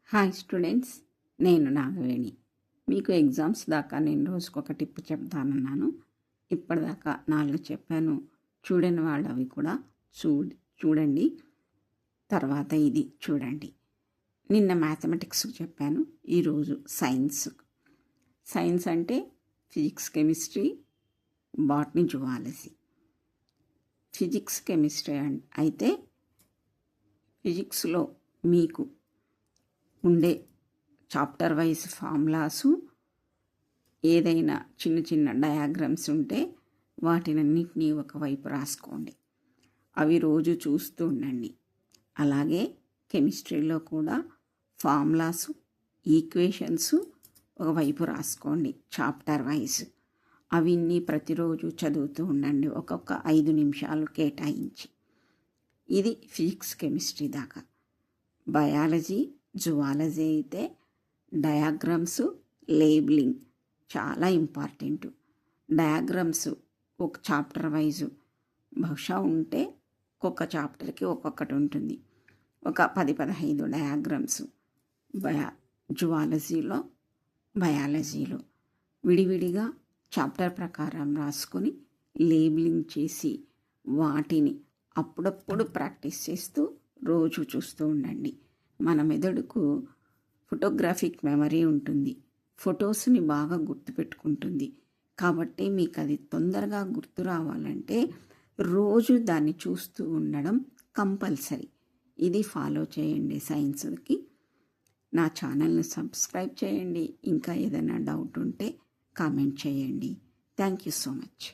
Hi students, నేను నాగవేణి. మీకు exams దాకా నేను రోజుకొక టిప్ చెప్తానన్నాను. ఇప్పటిదాకా 4 చెప్పాను. చూడని వాళ్ళు అవి కూడా చూడండి. తర్వాత ఇది చూడండి. నిన్న మ్యాథమెటిక్స్ చెప్పాను, ఈరోజు సైన్స్. సైన్స్ అంటే physics, chemistry, botany, zoology. Physics, chemistry అయితే ఫిజిక్స్లో మీకు ఉండే చాప్టర్ వైజ్ ఫార్ములాసు, ఏదైనా చిన్న చిన్న డయాగ్రామ్స్ ఉంటే వాటినన్నిటినీ ఒకవైపు రాసుకోండి. అవి రోజు చూస్తూ ఉండండి. అలాగే కెమిస్ట్రీలో కూడా ఫార్ములాసు, ఈక్వేషన్స్ ఒకవైపు రాసుకోండి చాప్టర్ వైజ్. అవన్నీ ప్రతిరోజు చదువుతూ ఉండండి, ఒక్కొక్క 5 నిమిషాలు కేటాయించి. ఇది ఫిజిక్స్, కెమిస్ట్రీ దాకా. బయాలజీ, జువాలజీ అయితే డయాగ్రామ్స్, లేబులింగ్ చాలా ఇంపార్టెంట్. డయాగ్రామ్స్ ఒక చాప్టర్ వైజు బహుశా ఉంటే ఒక్కొక్క చాప్టర్కి ఒక్కొక్కటి ఉంటుంది. ఒక 10-15 డయాగ్రామ్స్ జువాలజీలో, బయాలజీలో విడివిడిగా చాప్టర్ ప్రకారం రాసుకొని లేబులింగ్ చేసి వాటిని అప్పుడప్పుడు ప్రాక్టీస్ చేస్తూ రోజు చూస్తూ ఉండండి. మన మెదడుకు ఫోటోగ్రాఫిక్ మెమరీ ఉంటుంది, ఫొటోస్ని బాగా గుర్తుపెట్టుకుంటుంది. కాబట్టి మీకు అది తొందరగా గుర్తు రావాలంటే రోజు దాన్ని చూస్తూ ఉండడం కంపల్సరీ. ఇది ఫాలో చేయండి సైన్స్కి. నా ఛానల్ని సబ్స్క్రైబ్ చేయండి. ఇంకా ఏదైనా డౌట్ ఉంటే కామెంట్ చేయండి. Thank you so much.